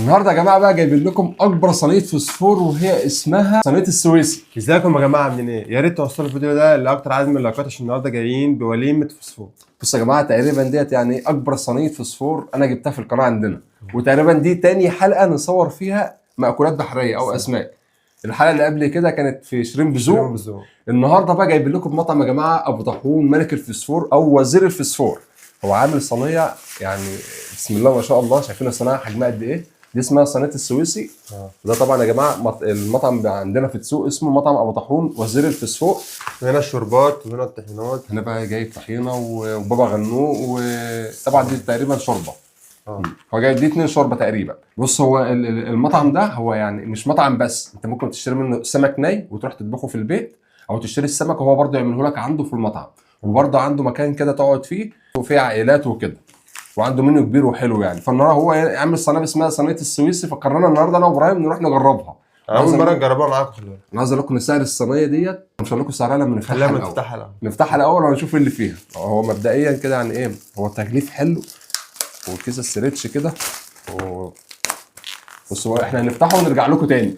النهارده يا جماعه بقى جايبين لكم اكبر صينيه فوسفور وهي اسمها صينيه السويسي. ازيكم يا جماعه عاملين ايه؟ يا ريت توصلوا الفيديو ده لاكتر عدد من اللايكات عشان النهارده جايين بوليمه فوسفور. بصوا يا جماعه تقريبا ديت يعني اكبر صينيه فوسفور انا جبتها في القناه عندنا، وتقريبا دي تاني حلقه نصور فيها مأكولات بحريه او اسماك. الحلقه اللي قبل كده كانت في شريم بزو. النهارده بقى جايبين لكم مطعم يا جماعه ابو طاحون ملك الفوسفور او وزير الفوسفور. هو عامل صينيه يعني بسم الله ما شاء الله، شايفين الصينيه حجمها قد ايه؟ دي اسمها صينيه السويسي. ده طبعا يا جماعه المطعم عندنا في السوق اسمه مطعم ابو طاحون وزير الفوسفور. وهنا الشوربات وهنا الطحينات. هنا بقى جايب طحينه وبابا غنوج، وطبعا دي تقريبا شوربه. هو جايب دي 2 شوربه تقريبا. بص هو المطعم ده هو يعني مش مطعم بس، انت ممكن تشتري منه سمك ني وتروح تطبخه في البيت، او تشتري السمك وهو برضه يعمله لك عنده في المطعم. وبرضه عنده مكان كده تقعد فيه وفيه عائلات وكده، وعنده منيو كبير وحلو يعني. فالنهارده هو عامل صينيه اسمها صينيه السويسي، فقررنا النهارده انا وابراهيم نروح نجربها. اول مره نجربها معاكم. خلي بالك انا عايز اقول لكم سعر الصينيه ديت مش هقول لكم سعرها لما نفتحها الاول. نفتحها الاول ونشوف ايه اللي فيها. هو مبدئيا كده يعني ايه، هو تغليف حلو وكيس الستريتش كده. بصوا احنا هنفتحه ونرجع لكم تاني.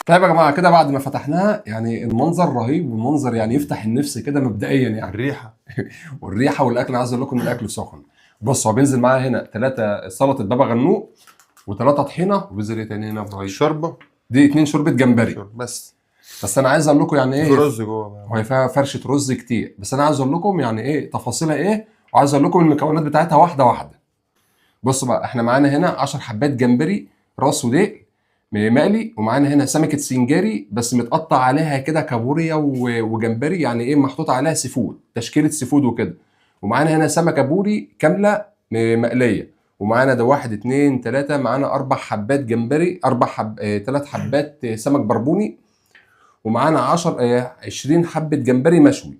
طيب يا جماعه كده بعد ما فتحناها يعني المنظر رهيب، والمنظر يعني يفتح النفس كده مبدئيا يعني. الريحه والريحه والاكل، عايز اقول لكم ان الاكل سخن. بص هو بينزل معايا هنا 3 سلطه بابا غنوج و3 طحينه، وبينزل ايه تاني هنا ابراهيم؟ شوربه. دي 2 شوربه جمبري بس انا عايز اقول لكم يعني ايه، في رز جوه وهي فيها فرشه رز كتير. بس انا عايز اقول لكم يعني ايه تفاصيلها ايه، وعايز اقول لكم المكونات بتاعتها واحده واحده. بصوا بقى احنا معانا هنا 10 حبات جمبري راس وديل مقلي، ومعانا هنا سمكه سنجاري بس متقطع عليها كده كابوريا وجمبري، يعني ايه محطوط عليها سيفود، تشكيله سيفود وكده. ومعانا هنا سمكه بوري كامله مقليه. ومعانا ده 1 2 3 معانا 4 حبات جمبري، 3 حبات سمك بربوني. ومعانا 20 حبه جمبري مشوي،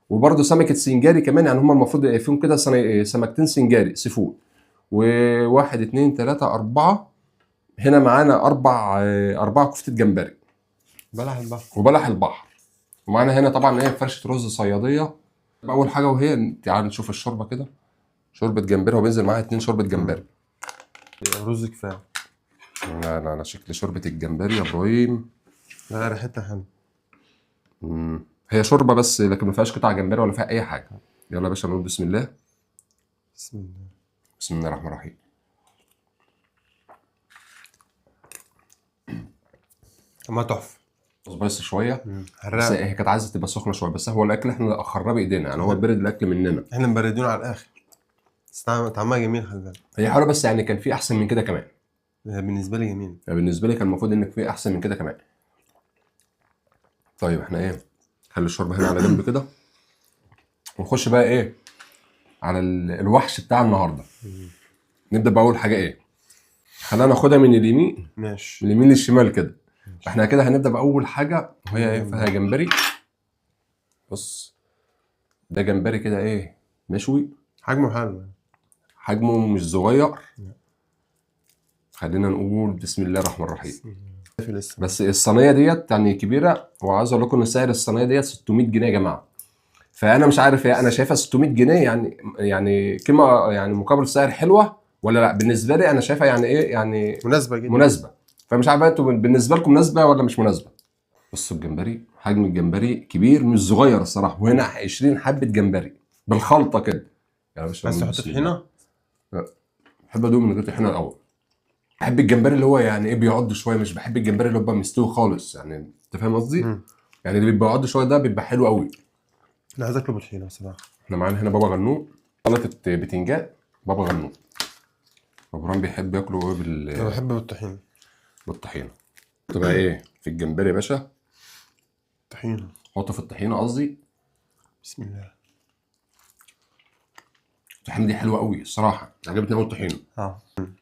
وبرده سمكه سنجاري كمان، يعني هم المفروض فيهم كده سمكتين سنجاري سيفود. و1 2 3 4 هنا معانا 4 كفتة جمبري بلح البحر وبلح البحر. ومعانا هنا طبعا ايه فرشة رز صيادية. اول حاجة وهي تعالوا نشوف الشوربة كده. شوربة جمبري، وبينزل معاها 2 شوربة جمبري. رز كفايه. لا شكل شوربة الجمبري يا ابراهيم. لا ريحتها حلوه. هي شوربة بس لكن ما فيهاش قطع جمبري ولا فيها اي حاجة. يلا يا باشا نقول بسم الله. بسم الله. بسم الله الرحمن الرحيم. ما تحفه. بس شويه بس هي كانت عايزه تبقى سخنه شويه، بس هو الاكل احنا اخرناه بايدينا يعني. هو برد الاكل مننا، احنا مبردينه على الاخر. بس طعمها جميل. خلي بالك هي حلوه بس يعني كان في احسن من كده كمان. بالنسبه لي جميل. يعني بالنسبه لي كان المفروض انك في احسن من كده كمان. طيب احنا ايه، خلي الشوربه هنا على جنب كده، ونخش بقى ايه على الوحش بتاع النهارده. نبدا باول حاجه ايه، خلينا ناخدها من اليمين. ماشي. من اليمين للشمال كده. احنا كده هنبدا باول حاجه وهي ايه، فيها جمبري. بص ده جمبري كده ايه مشوي، حجمه حلو، حجمه مش صغير. خلينا نقول بسم الله الرحمن الرحيم. بس الصينيه ديت يعني كبيره، وعايز اقول لكم ان سعر الصينيه ديت 600 جنيه يا جماعه. فانا مش عارف انا شايفها 600 جنيه يعني قيمه يعني مقابل سعر حلوه ولا لا. بالنسبه لي انا شايفها يعني ايه، يعني مناسبه جدا. مناسبه. فمش عارف انتوا بالنسبه لكم مناسبه ولا مش مناسبه. بصوا الجمبري، حجم الجمبري كبير مش صغير الصراحه. وهنا 20 حبه جمبري بالخلطه كده. يعني بس تحط طحينه؟ لا بحب ادوق من غير طحينه الاول. بحب الجمبري اللي هو يعني ايه بيعض شويه، مش بحب الجمبري اللي هو مستوي خالص، يعني انت فاهم قصدي؟ يعني اللي بيبقى يعض شويه ده بيبقى حلو قوي. انا عايز اكله بالطحينه بصراحه. احنا معانا هنا بابا غنوج، سلطه بتنجان بابا غنوج. ابراهيم بيحب ياكله ايه انا بحب بالطحينه. بالطحينه. تبقى ايه في الجمبري يا باشا؟ طحينه. حطه في الطحينه قصدي. بسم الله. الطحينه دي حلوه قوي الصراحه، عجبتني قوي الطحينه.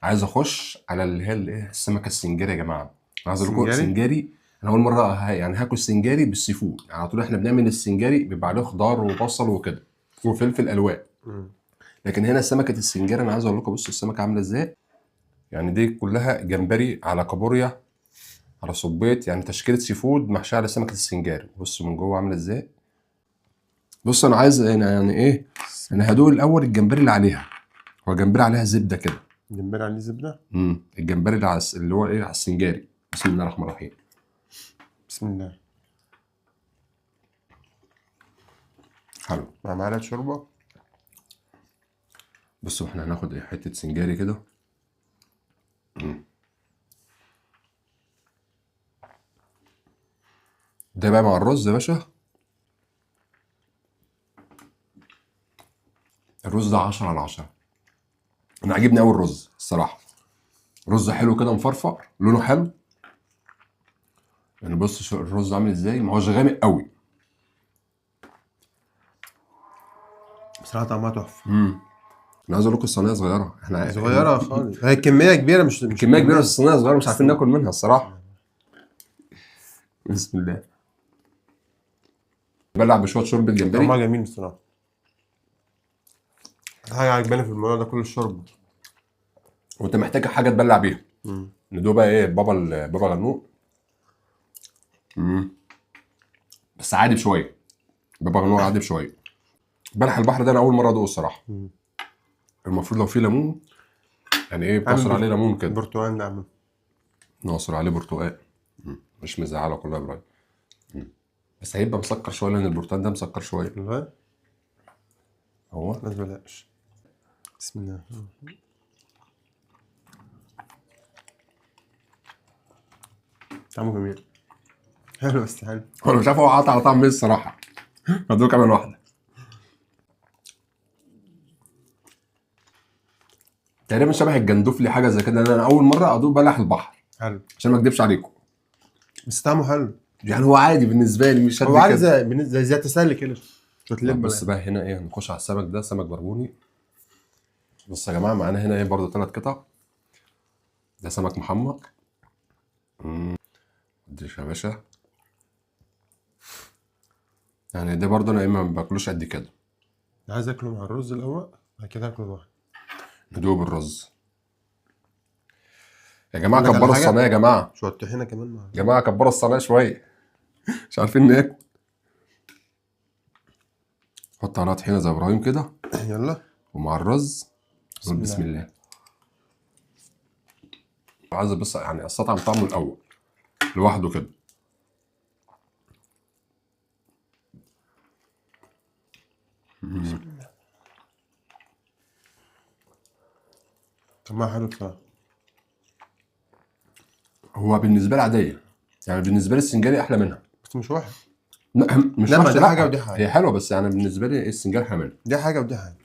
عايز اخش على اللي هي الايه السمكه السنجاري يا جماعه. عايز اقول لكم سنجاري، انا اول مره يعني هاكل سنجاري بالسي فود. على طول احنا بنعمل السنجاري بيبقى عليه خضار وبصل وكده وفلفل الوان. لكن هنا سمكه السنجاري انا عايز اقول لكم بصوا السمكه عامله ازاي. يعني دي كلها جمبري على كابوريا على صبيط، يعني تشكيله سي فود محشيه على سمكه السنجاري. بصوا من جوه عامله ازاي. بص انا عايز يعني ايه، انا هدوق الاول الجمبري اللي عليها. هو جمبري عليها زبده كده. جمبري عليه زبده. الجمبري اللي هو ايه على السنجاري. بسم الله الرحمن الرحيم. بسم الله. حلو. مع معلقه شوربه. بصوا احنا هناخد ايه حته سنجاري كده. ده بقى مع الرز يا باشا. الرز ده 10/10. انا عاجبني قوي الرز الصراحه. رز حلو كده مفرفر لونه حلو. يعني بص الرز عامل ازاي، ما هوش غامق قوي. بصراحه طعمها تحفه. انا عايز اقول لكم الصينيه صغيره، احنا صغيره خالص، هي كميه كبيره مش كميه كبيره بس الصينيه صغيره مش عارفين ناكل منها الصراحه. بسم الله. بلع بشويه شوربه جمبري. طعمها جميل بصراحه. حاجه عجباني في الموضوع ده كله الشوربه. وانت محتاج حاجه تبلع بيها. ندوق بقى ايه بابا غنوق. بس عادي بشويه. بابا غنوق عادي بشويه. بلح البحر ده انا اول مره ادوقه الصراحه. المفروض لو فيه ليمون يعني ايه بتعصر عليه ليمون كده. برتقال نعمل. نعصر عليه برتقال. مش مزعله كلها يا ابراهيم. بس هيبقى مسكر شويه لان البرتقال ده مسكر شويه. والله هو بس بلاش. بسم الله. طعمه جميل. حلو بس حلو. انا مش عارف هو قاطع على طعم ايه الصراحه. هدوق كمان واحده. تقريبا شبه الجندوفلي حاجه زي كده. انا اول مره ادوق بلح البحر حلو عشان ما اكدبش عليكم. بس طعمه حلو. يعني هو عادي بالنسبه لي مش قد هو عادي كده. زي تسلي كده. بص بقى هنا ايه نخش على السمك ده سمك بربوني. بص يا جماعه معانا هنا ايه برضه 3 قطع. ده سمك محمر. اديش يا باشا. يعني ده برضه انا ما باكلوش قد كده. عايز اكله مع الرز الاول بعد كده اكله لوحده. ندوق بالرز. يا جماعه كبروا الصينيه يا جماعه. شويه طحينه كمان مع يا جماعه كبروا الصينيه شويه. مش عارفين ناكل. حط عليها طحينه زي ابراهيم كده. يلا. ومع الرز قول بسم الله. عايز بس يعني استطعم طعمه الاول لوحده كده. بسم الله. طعمها حلو بصراحه. هو بالنسبه لي عاديه. يعني بالنسبه لي السنجاري احلى منها. بس مش واحد. لا مش لما وحشه. دي لا حاجه ودي حاجه. هي حلوه بس يعني بالنسبه لي السنجاري احلى منها. دي حاجه ودي حاجه.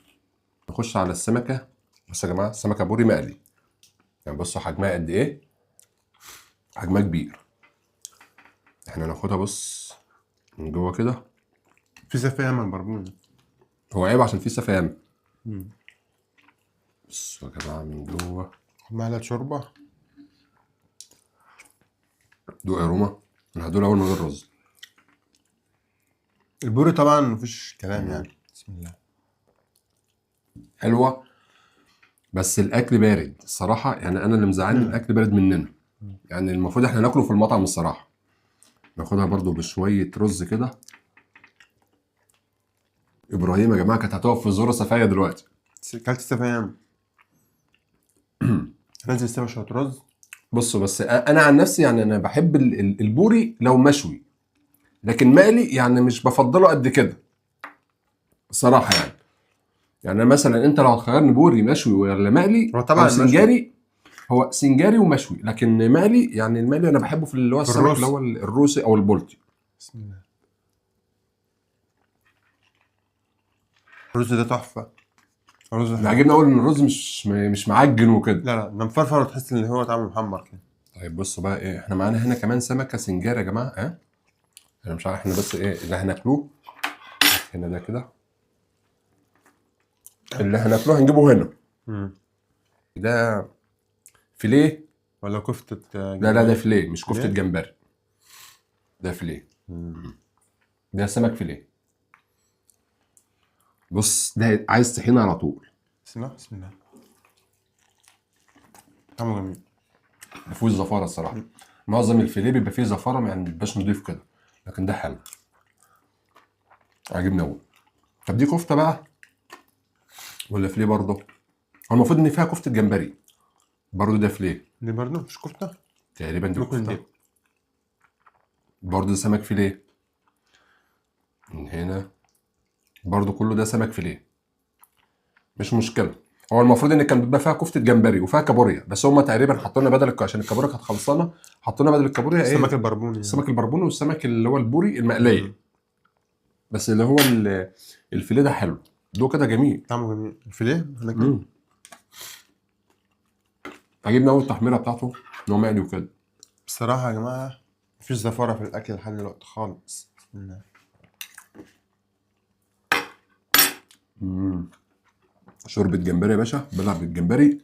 نخش على السمكه. بص يا جماعه السمكه بوري مقلي. يعني بصوا حجمها قد ايه. حجمها كبير. احنا ناخدها بص من جوه كده. في سفاهه مع البربون. هو عيب عشان فيه سفام. بصوا يا جماعه من جوه. معلقه شوربه. دوق يا روما. انا هدول اول من غير رز. البوري طبعا مفيش كلام يعني. بسم الله. حلوه. بس الاكل بارد الصراحه. يعني انا اللي مزعلني الاكل بارد مننا. يعني المفروض احنا ناكله في المطعم الصراحه. ناخدها برضو بشويه رز كده. ابراهيم يا جماعه كانت هتقف في زوره سفايه دلوقتي. كلت السفاهه. ننزل سوا شويه رز. بصوا بس انا عن نفسي يعني انا بحب البوري لو مشوي. لكن مقلي يعني مش بفضله قد كده الصراحه. يعني مثلا انت لو هتخيرني بوري مشوي ولا مقلي هو طبعا او سنجاري. هو سنجاري ومشوي. لكن مقلي يعني المقلي انا بحبه في اللي هو السمك اللي هو الروسي او البلطي. بسم الله. الرز ده تحفه. الرز انا عاجبني اقول ان الرز مش معجن وكده. لا ده مفرفر وتحس ان هو طعمه محمر كده. طيب بصوا بقى ايه احنا معانا هنا كمان سمكه سنجاري يا جماعه. انا مش عارف احنا بس ايه اللي هناكلوه هنا ده كده. اللي هناكلوه هنجيبه هنا. ده فيليه ولا كفته لا ده فيليه مش كفته جمبري. ده فيليه. ده سمك فيليه. بص ده عايز طحينه على طول. بسم الله بسم الله. طعمه جميل. مفيهوش زفاره الصراحه. معظم الفيليه بيبقى فيه زفاره يعني مبيبقاش نضيف كده. لكن ده حلو. عاجبني قوي. طب دي كفته بقى ولا فيليه برضه؟ هو المفروض ان فيها كفته جمبري. برضه ده فيليه دي برضه مش كفته. تقريبا، دي ممكن كفته. دي. برضه ده سمك فيليه من هنا، برضه كله ده سمك فيليه، مش مشكله. هو المفروض ان كان بيبقى فيها كفته جمبري وفيها كابوريا، بس هم تقريبا حطوا لنا بدل عشان الكابوريا كانت خلصانه، حطوا لنا بدل الكابوريا ايه؟ السمك البربوني يعني. السمك البربوني والسمك اللي هو البوري المقليه. بس اللي هو الفيليه ده حلو، ده كده جميل. طعمه جميل الفيليه هناك. عجبني قوي التحميره بتاعته ان هو مقلي وكده. بصراحه يا جماعه مفيش زفاره في الاكل لحد دلوقتي خالص. بسم الله. شوربه جمبري يا باشا، بلعب بالجمبري.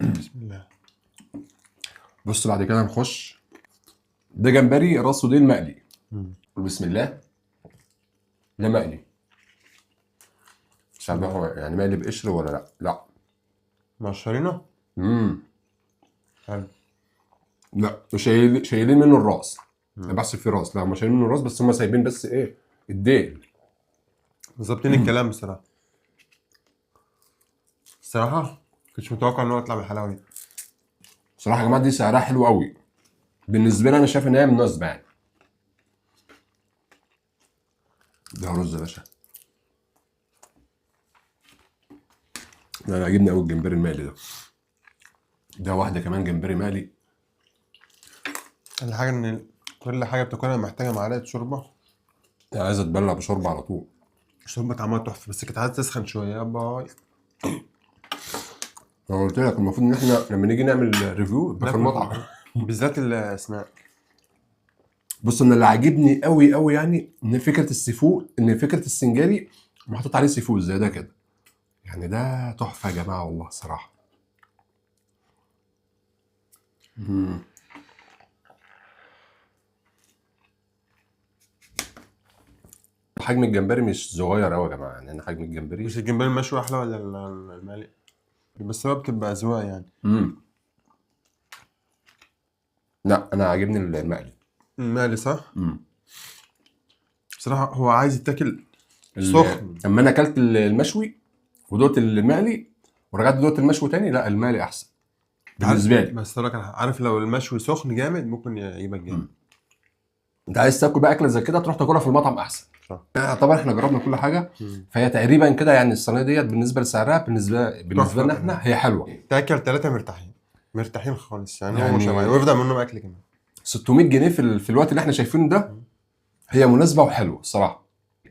بسم الله. بص بعد كده نخش، ده جمبري راس وديل مقلي. بسم الله. ده مقلي، مش عارف هو يعني مقلي بقشر ولا لا. لا مقشرينه. حلو. لا شايلين منه الراس. انا بحسب فيه راس، لا هم شايلين منه الراس بس هم سايبين بس ايه الديل. ظابطين الكلام بصراحه. الصراحه كنتش متوقع ان هو يطلع بالحلاوه دي. بصراحه يا جماعه دي سعرها حلو قوي بالنسبه لي، انا شايف ان هي مناسبه يعني. ده رز يا باشا. انا عاجبني قوي الجمبري المقلي ده. ده واحده كمان جمبري مقلي. الحاجه ان كل حاجه بتاكلها محتاجه معلقه شوربه. عايز اتبلع بشوربه على طول. الشوربه طعمها تحفه بس كانت عايزه تسخن شويه يا باي. انا قلت لك المفروض ان احنا لما نيجي نعمل ريفيو يبقى في المطعم. بالذات الاسماك. بص انا اللي عاجبني قوي قوي يعني ان فكره السيفود، ان فكره السنجاري محطوط عليه سيفود زي ده كده، يعني ده تحفه يا جماعه والله صراحه. حجم الجمبري مش صغير قوي يا جماعه، يعني انا حجم الجمبري. مش الجمبري المشوي احلى ولا المقلي؟ بس هو بتبقى اذواق يعني. لا انا عاجبني المقلي. المقلي صح. بصراحه هو عايز يتاكل سخن. اما انا اكلت المشوي ودوت المقلي ورجعت دوت المشوي تاني، لا المقلي احسن بالنسبه لي. بس لك عارف لو المشوي سخن جامد ممكن يجيبك جامد. انت عايز تاكل بقى اكله زي كده تروح تاكلها في المطعم احسن. صح. طبعا احنا جربنا كل حاجه، فهي تقريبا كده يعني الصينيه ديت بالنسبه لسعرها بالنسبه لنا احنا هي حلوه. تاكل 3 مرتاحين خالص يعني هو مش هيبقى ويفضل منهم اكل كمان. 600 جنيه في الوقت اللي احنا شايفينه ده هي مناسبه وحلوه الصراحه.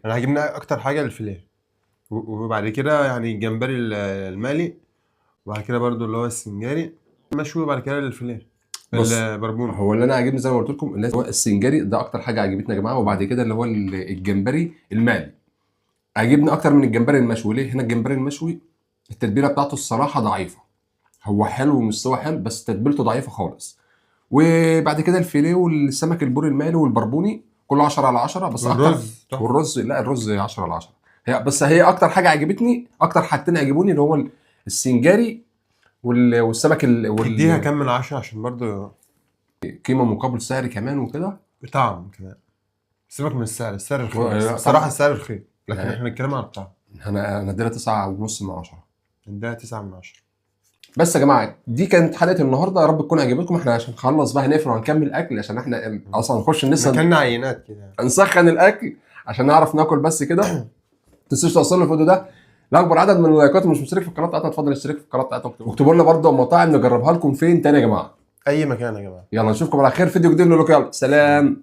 انا عاجبني اكتر حاجه الفيليه، وبعد كده يعني الجمبري المقلي، وبعد كده برضو اللي هو السنجاري مشوي، وبعد كده الفيليه البربوني. هو اللي انا عاجبني زي ما قلت لكم اللي هو السنجاري ده اكتر حاجه عجبتنا يا جماعه، وبعد كده اللي هو الجمبري المقلي عجبني اكتر من الجمبري المشوي. ليه؟ هنا الجمبري المشوي التتبيله بتاعته الصراحه ضعيفه، هو حلو ومستوى حلو بس تتبيلته ضعيفه خالص. وبعد كده الفيليه والسمك البوري المقلي والبربوني كله 10 على 10. بس والرز اكتر والرز لا الرز 10 على 10. هي اكتر حاجه عجبتني، اكتر حاجتين عجبوني اللي هو السنجاري والسمك اديها كام من 10 عشان برضو قيمه مقابل سعر كمان وكده. طعم كمان. سيبك من السعر رخيص لا، بصراحه السعر رخيص، لكن يعني احنا بنتكلم عن الطعم. انا اديلها 9.5 من 10. اديها 9 من 10. بس يا جماعه دي كانت حلقه النهارده، يا رب تكون عجبتكم. احنا عشان نخلص بقى هنقفل وهنكمل اكل عشان احنا اصلا نخش كنا عينات كده نسخن الاكل عشان نعرف ناكل بس كده. ما تنسوش توصلوا الفيديو ده لاكبر عدد من اللايكات. مش مشترك في القناه بتاعتنا اتفضل اشترك في القناه بتاعتنا، واكتبوا لنا برده مطاعم نجربها لكم فين تاني يا جماعه. اي مكان يا جماعه. يلا نشوفكم على خير فيديو جديد، نقول لكم يلا سلام.